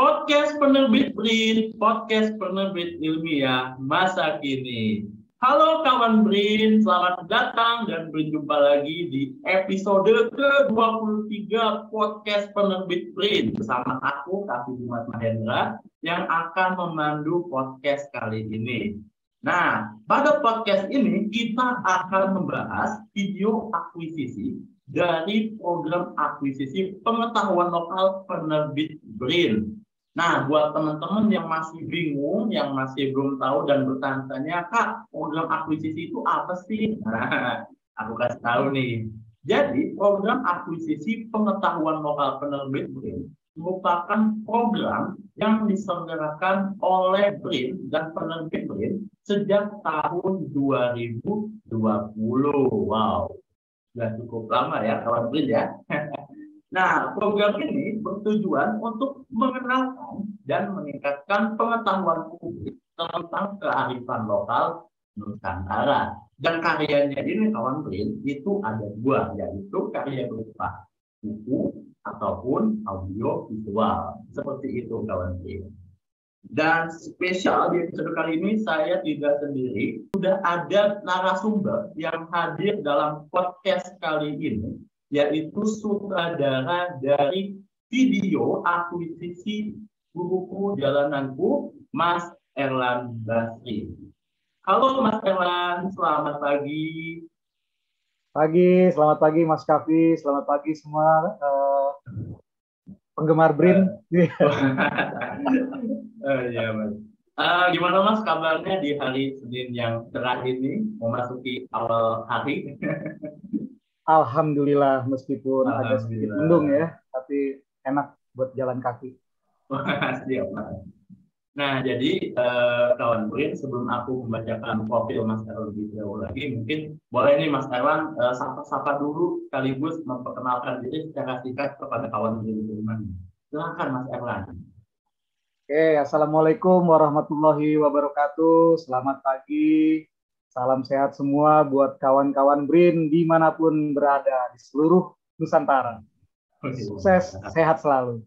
Podcast penerbit BRIN, podcast penerbit ilmiah masa kini. Halo kawan BRIN, selamat datang dan berjumpa lagi di episode ke-23 podcast penerbit BRIN bersama aku, Kak Dimas Mahendra, yang akan memandu podcast kali ini. Nah, pada podcast ini kita akan membahas video akuisisi dari program akuisisi pengetahuan lokal penerbit BRIN. Nah, buat teman-teman yang masih bingung, yang masih belum tahu dan bertanya-tanya, Kak, program akuisisi itu apa sih? Nah, aku kasih tahu nih. Jadi, program akuisisi pengetahuan lokal penerbit BRIN merupakan program yang diselenggarakan oleh BRIN dan penerbit BRIN sejak tahun 2020. Wow, sudah cukup lama ya, kawan BRIN ya. Nah, program ini bertujuan untuk mengenalkan dan meningkatkan pengetahuan publik tentang kearifan lokal Nusantara. Dan karyanya ini, kawan BRIN, itu ada dua, yaitu karya berupa buku ataupun audio visual. Seperti itu, kawan BRIN. Dan spesial di episode kali ini saya tidak sendiri, sudah ada narasumber yang hadir dalam podcast kali ini, yaitu sutradara dari video akuisisi Guruku Jalananku, Mas Erlan Basri. Halo Mas Erlan, selamat pagi. Selamat pagi Mas Kavi, selamat pagi semua penggemar BRIN. Iya Mas. Gimana Mas kabarnya di hari Senin yang cerah ini, memasuki awal hari? Alhamdulillah, meskipun agak sedikit mendung ya, tapi enak buat jalan kaki. Siap, Mas. Nah, jadi kawan BRIN, sebelum aku membacakan profil Mas Erlan lebih jauh lagi, mungkin boleh nih Mas Erlan sapa-sapa dulu sekaligus memperkenalkan diri secara singkat kepada kawan BRIN di rumah. Silakan Mas Erlan. Oke, Assalamualaikum warahmatullahi wabarakatuh. Selamat pagi. Salam sehat semua buat kawan-kawan BRIN dimanapun berada di seluruh Nusantara. Sukses, sehat selalu.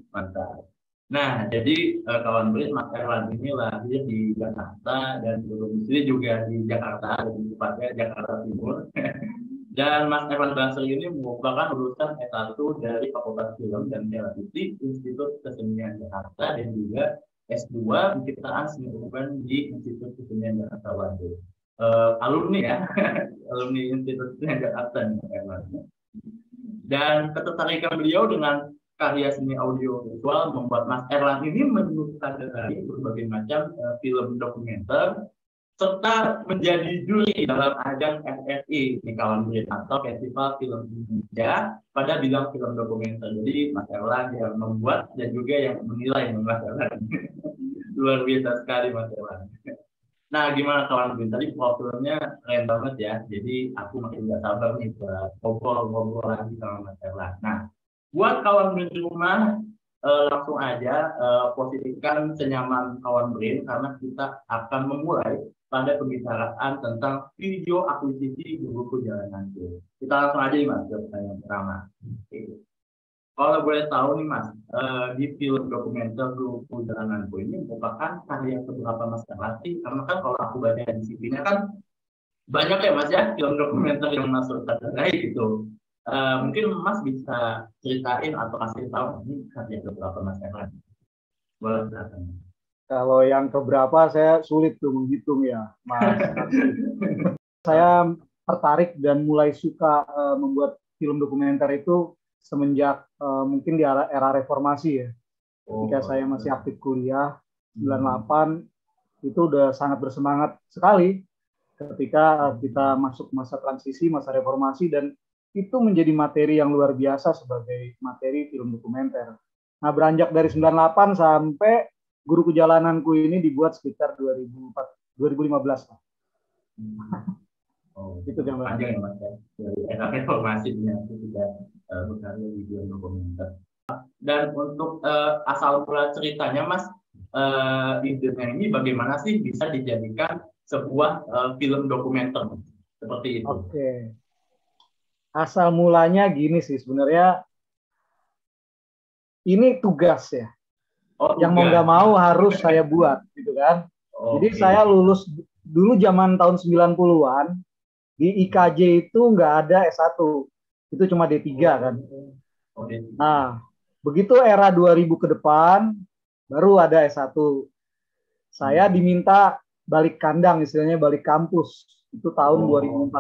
Mantap. Nah, jadi kawan BRIN, Mas Erlan ini lahir di Jakarta dan domisili juga di Jakarta, lebih tepatnya Jakarta Timur. Dan Mas Erlan Basri ini merupakan lulusan S1 dari Fakultas Film dan Televisi Institut Kesenian Jakarta dan juga S2 Penciptaan Seni Urban di Institut Kesenian Jakarta Bandung. Alumni ya, alumni Institut Kesenian Jakarta. Dan ketertarikan beliau dengan karya seni audio visual membuat Mas Erlan ini menyutradari berbagai macam film dokumenter serta menjadi juri dalam ajang FFI di kawan BRIN atau Festival Film Indonesia pada bidang film dokumenter. Jadi Mas Erlan yang membuat dan juga yang menilai Mas Erlan. Luar biasa sekali Mas Erlan. Nah, gimana kawan BRIN? Tadi profilnya keren banget ya. Jadi aku makin gak sabar nih buat ngobrol-ngobrol lagi sama Mas Erlan. Nah, buat kawan BRIN di rumah, langsung aja posisikan senyaman kawan BRIN karena kita akan memulai pada pembicaraan tentang video akuisisi Guruku Jalananku. Kita langsung aja nih Mas ke pertanyaan pertama. Kalau boleh tahu nih Mas, di film dokumenter Guruku Jalananku ini merupakan karya keberapa Mas Erlan? Karena kan kalau aku baca di CV-nya kan banyak ya Mas ya film dokumenter yang masuk kategori gitu. Mungkin Mas bisa ceritain atau kasih tahu ini karya keberapa Mas Erlan? Boleh silakan. Kalau yang keberapa saya sulit tuh menghitung ya, Mas. Saya tertarik dan mulai suka membuat film dokumenter itu semenjak mungkin di era reformasi ya. Ketika saya masih aktif kuliah 98 itu udah sangat bersemangat sekali ketika kita masuk masa transisi, masa reformasi, dan itu menjadi materi yang luar biasa sebagai materi film dokumenter. Nah, beranjak dari 98 sampai Guruku Jalananku ini dibuat sekitar 2015. Itu gambar panjang ya Mas ya. Dari era reformasi aku sudah berkarya di film dokumenter. Dan untuk asal mula ceritanya Mas, idenya ini bagaimana sih bisa dijadikan sebuah film dokumenter seperti itu? Oke. Asal mulanya gini sih sebenarnya, ini tugas ya. Oh, Yang mau nggak mau harus saya buat gitu kan. Jadi saya lulus dulu zaman tahun 90-an, di IKJ itu nggak ada S1. Itu cuma D3 kan. Nah, begitu era 2000 ke depan, baru ada S1. Saya diminta balik kandang, istilahnya balik kampus. Itu tahun 2014.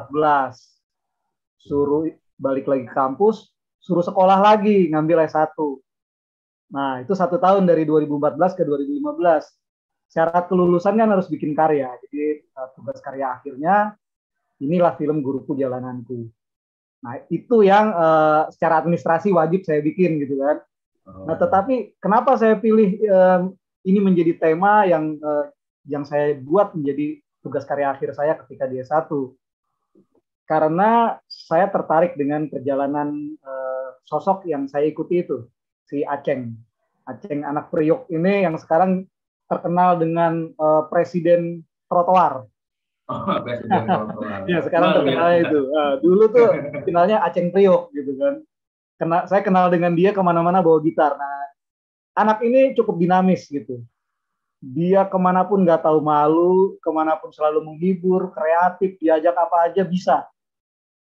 Suruh balik lagi ke kampus, suruh sekolah lagi, ngambil S1. Nah, itu 1 tahun dari 2014 ke 2015. Syarat kelulusan kan harus bikin karya. Jadi tugas karya akhirnya, inilah film Guruku Jalananku. Nah, itu yang secara administrasi wajib saya bikin gitu kan. Nah, tetapi kenapa saya pilih ini menjadi tema yang saya buat menjadi tugas karya akhir saya ketika di S1? Karena saya tertarik dengan perjalanan sosok yang saya ikuti itu, si Aceng. Aceng anak Priok ini yang sekarang terkenal dengan presiden trotoar. Presiden trotoar. Ya, sekarang terkenalnya itu. Dulu tuh kenalnya Aceng Priok gitu kan. Saya kenal dengan dia kemana-mana bawa gitar. Nah, anak ini cukup dinamis gitu. Dia kemanapun nggak tahu malu, kemanapun selalu menghibur, kreatif, diajak apa aja bisa.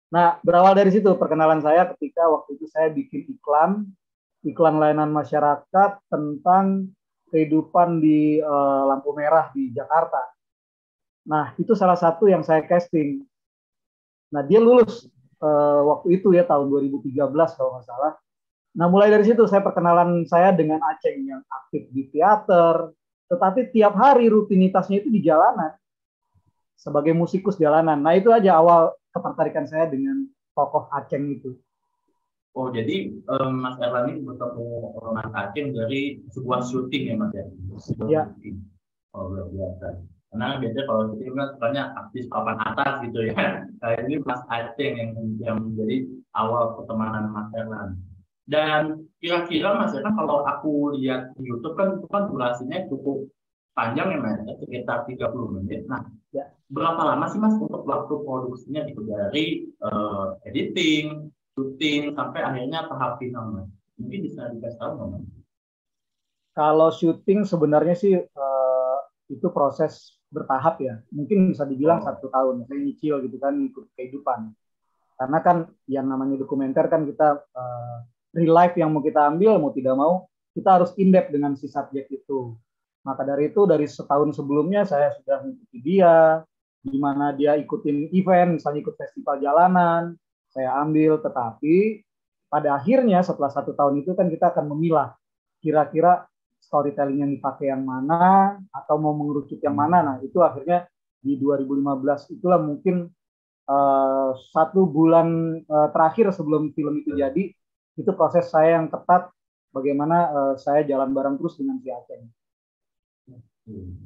Nah, berawal dari situ perkenalan saya ketika waktu itu saya bikin iklan layanan masyarakat tentang kehidupan di lampu merah di Jakarta. Nah, itu salah satu yang saya casting. Nah, dia lulus waktu itu ya tahun 2013 kalau nggak salah. Nah, mulai dari situ perkenalan saya dengan Aceng yang aktif di teater, tetapi tiap hari rutinitasnya itu di jalanan sebagai musikus jalanan. Nah, itu aja awal ketertarikan saya dengan tokoh Aceng itu. Oh, jadi Mas Erlan ini bertemu Mas Aceng dari sebuah syuting ya, Mas ya? Ya. Oh, luar biasa. Karena biasanya kalau syuting kan sebenarnya artis papan atas gitu ya. Nah, ini Mas Aceng yang menjadi awal pertemanan Mas Erlan. Dan kira-kira Mas Erlan kalau aku lihat di YouTube kan itu kan durasinya cukup panjang ya Mas, sekitar 30 menit. Nah, ya, berapa lama sih Mas untuk waktu produksinya gitu dari editing, syuting sampai akhirnya tahap final Mas? Mungkin bisa dikasih tahu nggak Mas? Kalau syuting sebenarnya sih itu proses bertahap ya. Mungkin bisa dibilang 1 tahun. Saya nyicil gitu kan ikut kehidupan. Karena kan yang namanya dokumenter kan kita real life yang mau kita ambil mau tidak mau kita harus in-depth dengan si subjek itu. Maka dari itu dari setahun sebelumnya saya sudah mengikuti dia, di mana dia ikutin event, misalnya ikut festival jalanan, saya ambil. Tetapi pada akhirnya setelah 1 tahun itu kan kita akan memilah kira-kira storytelling yang dipakai yang mana atau mau mengerucut yang mana. Nah itu akhirnya di 2015 itulah mungkin 1 bulan terakhir sebelum film itu jadi, itu proses saya yang ketat bagaimana saya jalan bareng terus dengan si Aceng.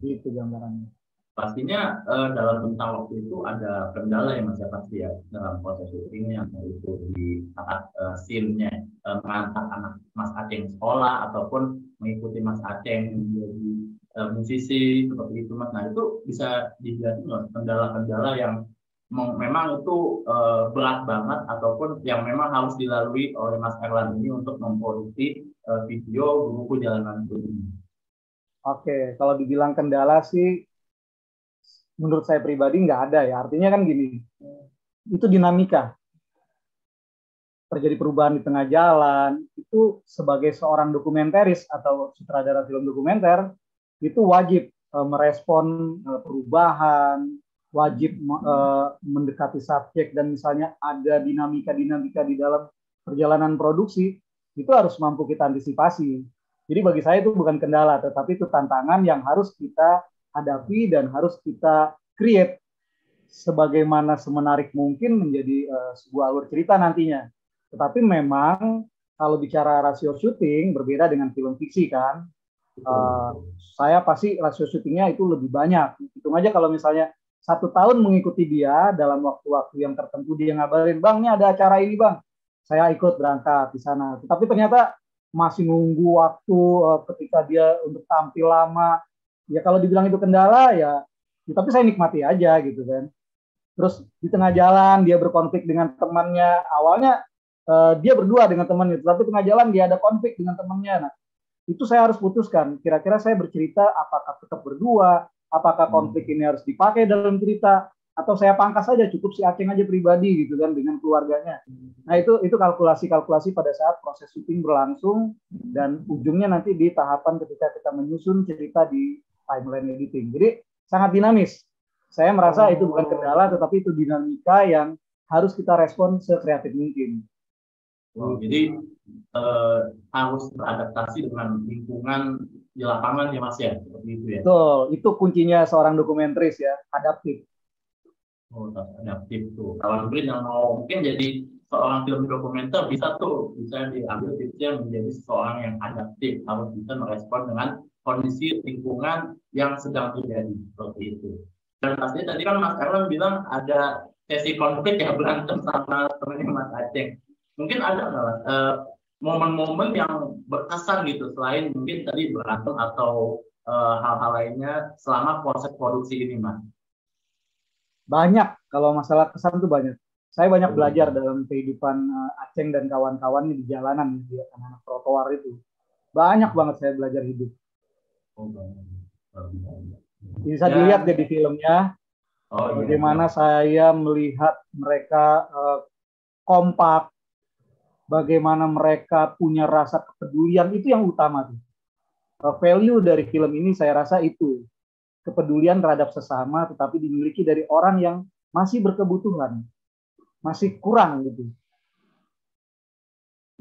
Itu gambarannya. Pastinya dalam rentang waktu itu ada kendala yang masih pasti ya dalam proses syutingnya, yaitu di saat scene-nya mengantar anak Mas Aceng sekolah ataupun mengikuti Mas Aceng menjadi musisi seperti itu Mas. Nah itu bisa dijelasin nggak kendala-kendala yang memang itu berat banget ataupun yang memang harus dilalui oleh Mas Erlan ini untuk memproduksi video Guruku Jalananku ini? Oke, kalau dibilang kendala sih menurut saya pribadi nggak ada ya. Artinya kan gini, itu dinamika. Terjadi perubahan di tengah jalan, itu sebagai seorang dokumentaris atau sutradara film dokumenter, itu wajib merespon perubahan, wajib mendekati subjek, dan misalnya ada dinamika-dinamika di dalam perjalanan produksi, itu harus mampu kita antisipasi. Jadi bagi saya itu bukan kendala, tetapi itu tantangan yang harus kita hadapi dan harus kita create sebagaimana semenarik mungkin menjadi sebuah alur cerita nantinya. Tetapi memang kalau bicara rasio syuting berbeda dengan film fiksi kan. Saya pasti rasio syutingnya itu lebih banyak. Hitung aja kalau misalnya 1 tahun mengikuti dia dalam waktu-waktu yang tertentu, dia ngabarin, Bang, ini ada acara ini Bang, saya ikut berangkat di sana. Tapi ternyata masih nunggu waktu ketika dia untuk tampil lama. Ya kalau dibilang itu kendala ya tapi saya nikmati aja gitu kan. Terus di tengah jalan dia berkonflik dengan temannya. Awalnya dia berdua dengan temannya, tapi tengah jalan dia ada konflik dengan temannya. Nah, itu saya harus putuskan. Kira-kira saya bercerita apakah tetap berdua, apakah konflik ini harus dipakai dalam cerita, atau saya pangkas saja, cukup si Aceng aja pribadi gitu kan dengan keluarganya. Nah itu kalkulasi-kalkulasi pada saat proses syuting berlangsung dan ujungnya nanti di tahapan ketika kita menyusun cerita di timeline editing. Jadi sangat dinamis. Saya merasa itu bukan kendala, tetapi itu dinamika yang harus kita respon sekreatif mungkin. Jadi harus beradaptasi dengan lingkungan di lapangan ya Mas ya, seperti itu ya. Betul, itu kuncinya seorang dokumentaris ya, adaptif. Adaptif tuh. Kalau yang mau mungkin jadi seorang film dokumenter bisa diambil tipsnya menjadi seseorang yang adaptif, harus bisa merespon dengan kondisi lingkungan yang sedang terjadi seperti itu. Dan pasti tadi kan Mas Erlan bilang ada sesi konflik ya, berantem sama temannya Mas Aceng. Mungkin ada nggak momen-momen yang berkesan gitu selain mungkin tadi berantem atau hal-hal lainnya selama proses produksi ini Mas? Banyak, kalau masalah kesan tuh banyak. Saya banyak belajar dalam kehidupan Aceng dan kawan-kawannya di jalanan, di anak-anak trotoar itu. Banyak banget saya belajar hidup. Bisa dilihat deh di filmnya, bagaimana saya melihat mereka kompak, bagaimana mereka punya rasa kepedulian, itu yang utama tuh. Value dari film ini saya rasa itu. Kepedulian terhadap sesama, tetapi dimiliki dari orang yang masih berkebutuhan, masih kurang gitu.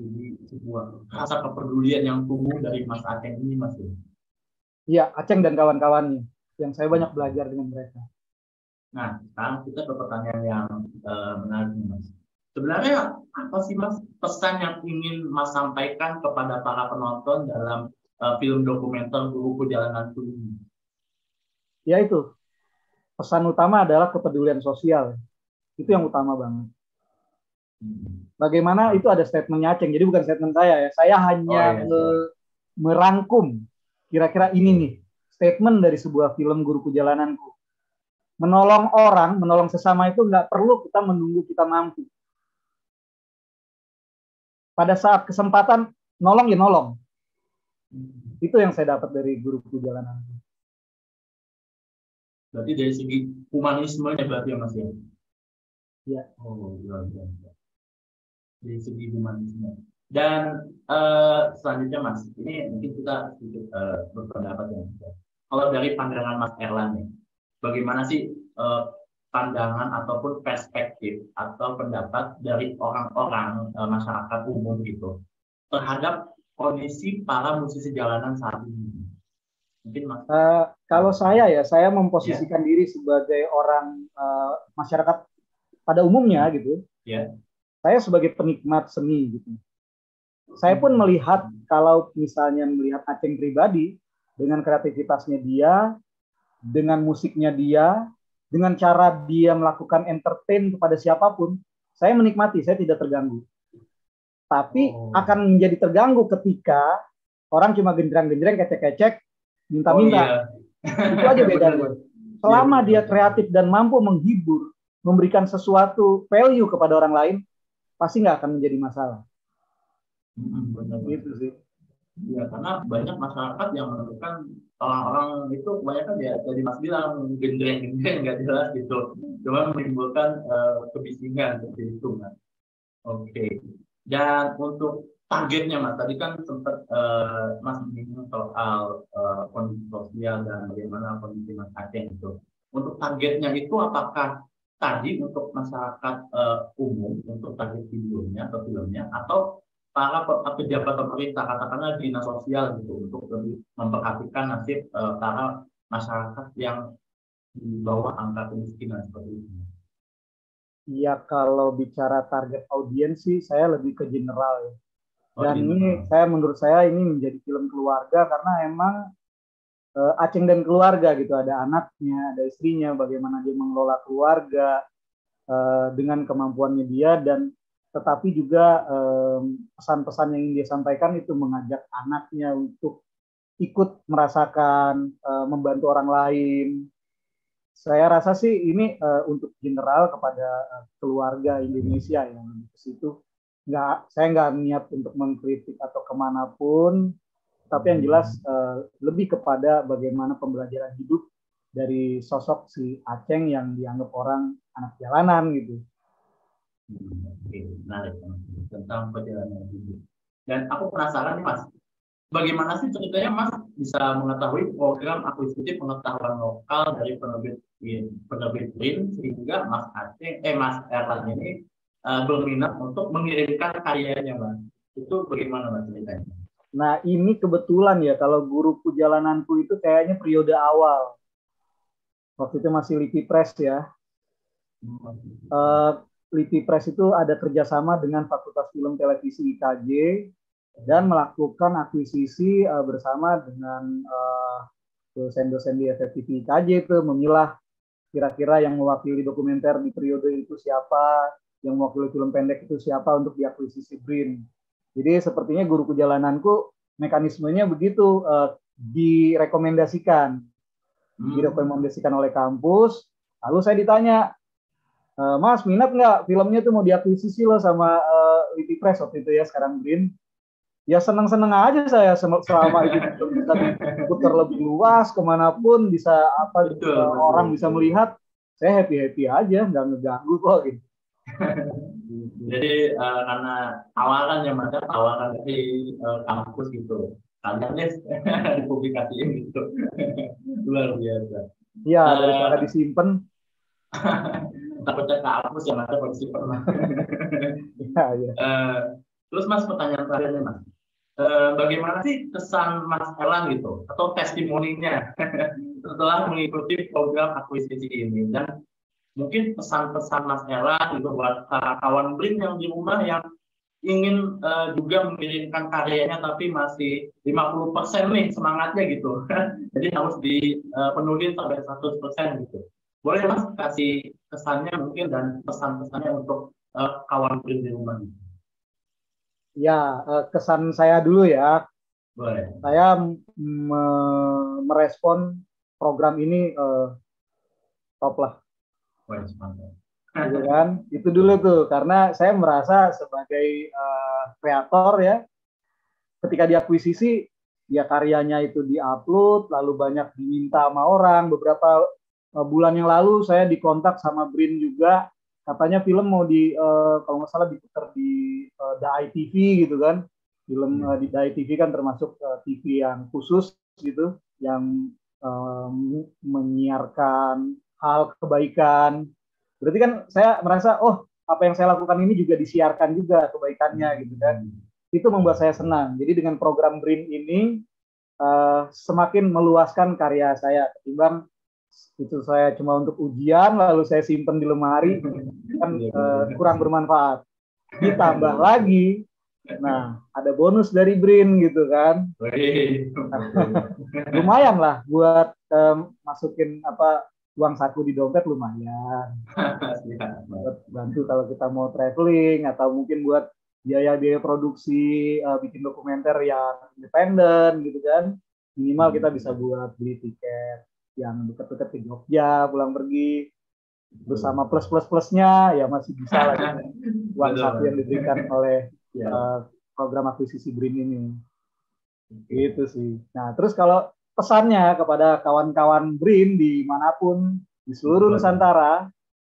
Jadi sebuah rasa kepedulian yang tumbuh dari Mas Aceng ini Mas. Iya, Aceng dan kawan-kawannya, yang saya banyak belajar dengan mereka. Nah, sekarang kita ke pertanyaan yang menarik Mas. Sebenarnya apa sih Mas pesan yang ingin Mas sampaikan kepada para penonton dalam film dokumenter Guru Perjalanan ini? Ya itu, pesan utama adalah kepedulian sosial. Itu yang utama banget. Bagaimana itu ada statementnya Aceng, jadi bukan statement saya ya. Saya hanya merangkum kira-kira ini nih statement dari sebuah film Guru Perjalananku. Menolong orang, menolong sesama itu nggak perlu kita menunggu kita mampu. Pada saat kesempatan nolong ya nolong. Itu yang saya dapat dari Guru Perjalananku. Berarti dari segi humanisme ya berarti ya Mas ya? Iya. Iya. Dari segi humanisme. Dan selanjutnya Mas, ini mungkin kita sedikit berpendapat ya. Kalau dari pandangan Mas Erlan nih, bagaimana sih pandangan ataupun perspektif atau pendapat dari orang-orang masyarakat umum gitu terhadap kondisi para musisi jalanan saat ini? Mungkin Mas. Kalau saya memposisikan diri sebagai orang masyarakat pada umumnya gitu. Saya sebagai penikmat seni gitu. Saya pun melihat kalau misalnya melihat Aceng pribadi dengan kreativitasnya dia, dengan musiknya dia, dengan cara dia melakukan entertain kepada siapapun, saya menikmati, saya tidak terganggu. Tapi akan menjadi terganggu ketika orang cuma genjreng-genjreng, kecek-kecek, minta-minta. Itu aja bedanya. Selama dia kreatif dan mampu menghibur, memberikan sesuatu value kepada orang lain, pasti nggak akan menjadi masalah. Gitu sih. Ya, karena banyak masyarakat yang menentukan orang-orang itu kebanyakan ya tadi Mas bilang genjreng-genjreng nggak jelas gitu, cuma menimbulkan kebisingan seperti itu kan. Oke. Dan untuk targetnya Mas, tadi kan sempat Mas menyinggung soal kondisi sosial dan bagaimana kondisi Mas Aceng itu. Untuk targetnya itu apakah tadi untuk masyarakat umum, untuk target videonya atau filmnya, atau para pejabat pemerintah, katakanlah dinas sosial gitu, untuk lebih memperhatikan nasib para masyarakat yang di bawah angka kemiskinan seperti itu? Ya kalau bicara target audiens sih saya lebih ke general ya. Dan ini menurut saya ini menjadi film keluarga karena emang Aceng dan keluarga gitu, ada anaknya, ada istrinya, bagaimana dia mengelola keluarga dengan kemampuannya dia, dan tetapi juga pesan-pesan yang ingin dia sampaikan itu mengajak anaknya untuk ikut merasakan, membantu orang lain. Saya rasa sih ini untuk general kepada keluarga Indonesia yang ke situ. saya nggak niat untuk mengkritik atau kemanapun, tapi yang jelas lebih kepada bagaimana pembelajaran hidup dari sosok si Aceng yang dianggap orang anak jalanan gitu. Oke, menarik tentang perjalanan hidup. Dan aku penasaran nih Mas, bagaimana sih ceritanya Mas bisa mengetahui program akuisisi pengetahuan lokal dari penerbit BRIN sehingga Mas Erlan ini berminat untuk mengirimkan karyanya Mas? Itu bagaimana Mas ceritanya? Nah ini kebetulan ya, kalau guruku jalananku itu kayaknya periode awal. Waktu itu masih Lipi Press ya. Lipi Press itu ada kerjasama dengan Fakultas Film Televisi IKJ dan melakukan akuisisi bersama dengan dosen-dosen di FFTV IKJ itu memilah kira-kira yang mewakili dokumenter di periode itu siapa, yang mewakili film pendek itu siapa untuk diakuisisi BRIN. Jadi sepertinya guruku jalananku mekanismenya begitu, direkomendasikan oleh kampus. Lalu saya ditanya, Mas minat nggak filmnya tuh mau diakuisisi loh sama Lipi Press waktu itu ya, sekarang BRIN. Ya seneng-seneng aja saya selama itu bisa diputar lebih luas kemanapun, bisa orang bisa melihat, saya happy aja, nggak ngeganggu kok gitu. Jadi karena tawaran dari kampus gitu, kalian dipublikasiin gitu. Luar biasa. Iya, daripada disimpan. Takutnya kampus yang ada polisi pernah. Iya. Terus Mas, pertanyaan terakhirnya Mas, bagaimana sih kesan Mas Erlan gitu atau testimoninya setelah mengikuti program akuisisi ini, dan mungkin pesan-pesan Mas Erlan gitu buat kawan BRIN yang di rumah yang ingin juga mengirimkan karyanya tapi masih 50% nih semangatnya gitu. Jadi harus dipenuhi sampai 100% gitu. Boleh Mas kasih kesannya mungkin dan pesan-pesannya untuk kawan BRIN di rumah? Ya, kesan saya dulu ya. Boleh. Saya merespon program ini top lah. Gitu kan? Itu dulu tuh, karena saya merasa sebagai kreator ya, ketika diakuisisi ya karyanya itu diupload, lalu banyak diminta sama orang. Beberapa bulan yang lalu saya dikontak sama BRIN juga, katanya film mau kalau nggak salah diputar di The ITV gitu kan. Film di The ITV kan termasuk TV yang khusus gitu, yang menyiarkan hal kebaikan. Berarti kan saya merasa, oh apa yang saya lakukan ini juga disiarkan juga kebaikannya gitu kan. Itu membuat saya senang. Jadi dengan program BRIN ini semakin meluaskan karya saya, ketimbang itu saya cuma untuk ujian lalu saya simpen di lemari, kan kurang bermanfaat. Ditambah lagi, nah ada bonus dari BRIN gitu kan. Lumayan lah buat masukin uang saku di dompet, lumayan. Buat bantu kalau kita mau traveling, atau mungkin buat biaya produksi bikin dokumenter yang independen gitu kan. Minimal kita bisa buat beli tiket yang dekat-dekat ke Jogja pulang pergi, bersama plus-plusnya ya masih bisa lah gitu. Uang saku yang diberikan oleh program akuisisi BRIN ini. Gitu sih. Nah terus kalau pesannya kepada kawan-kawan BRIN dimanapun di seluruh Nusantara,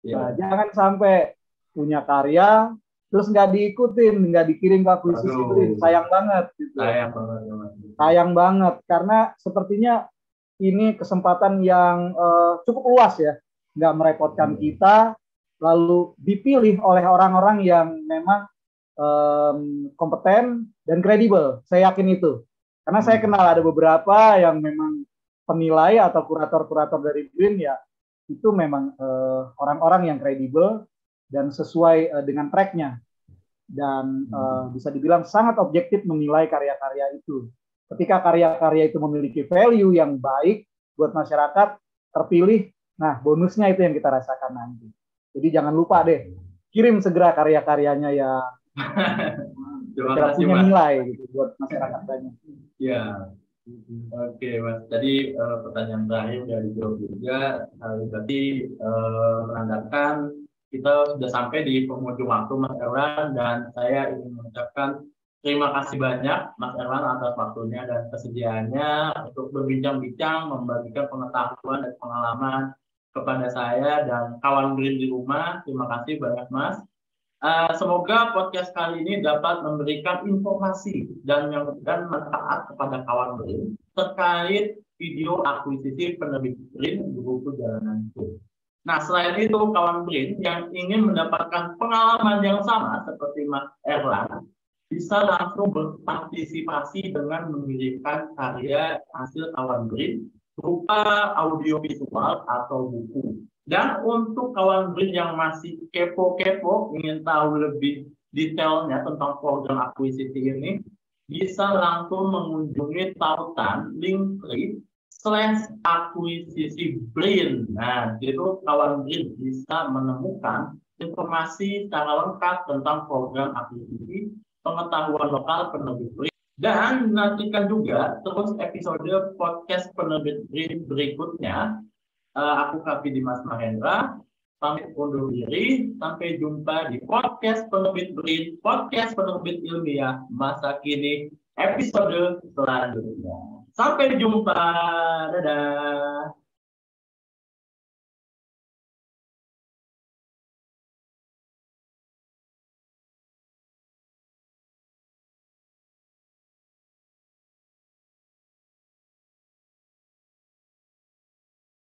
nah, jangan sampai punya karya terus nggak diikutin, nggak dikirim ke akuisisi BRIN, sayang banget gitu. Sayang banget karena sepertinya ini kesempatan yang cukup luas ya, nggak merepotkan kita, lalu dipilih oleh orang-orang yang memang kompeten dan kredibel. Saya yakin itu. Karena saya kenal ada beberapa yang memang penilai atau kurator-kurator dari BRIN ya, itu memang orang-orang yang kredibel dan sesuai dengan tracknya. Dan bisa dibilang sangat objektif menilai karya-karya itu. Ketika karya-karya itu memiliki value yang baik buat masyarakat, terpilih, nah bonusnya itu yang kita rasakan nanti. Jadi jangan lupa deh, kirim segera karya-karyanya yang punya nilai gitu buat masyarakat banyak. Ya, oke Mas. Tadi pertanyaan terakhir dari jawab juga, berarti menandakan kita sudah sampai di penghujung waktu Mas Erwan, dan saya ingin mengucapkan terima kasih banyak Mas Erwan atas waktunya dan kesediaannya untuk berbincang-bincang, membagikan pengetahuan dan pengalaman kepada saya dan kawan Green di rumah. Terima kasih banyak Mas. Semoga podcast kali ini dapat memberikan informasi dan manfaat kepada kawan Green terkait video akuisisi penerbit Green di buku Jalanan Hidup. Nah, selain itu, kawan Green yang ingin mendapatkan pengalaman yang sama seperti Mas Erlan bisa langsung berpartisipasi dengan mengirimkan karya hasil kawan Green berupa audiovisual atau buku. Dan untuk kawan Green yang masih kepo-kepo, ingin tahu lebih detailnya tentang program akuisisi ini, bisa langsung mengunjungi tautan linktree/akuisisi BRIN. Nah, itu kawan Green bisa menemukan informasi secara lengkap tentang program akuisisi, pengetahuan lokal penerbit BRIN. Dan nantikan juga terus episode podcast penerbit BRIN berikutnya. Aku Kavi Dimas Mahendra, pamit undur diri. Sampai jumpa di podcast penerbit BRIN, podcast penerbit ilmiah masa kini, episode selanjutnya. Sampai jumpa, dadah.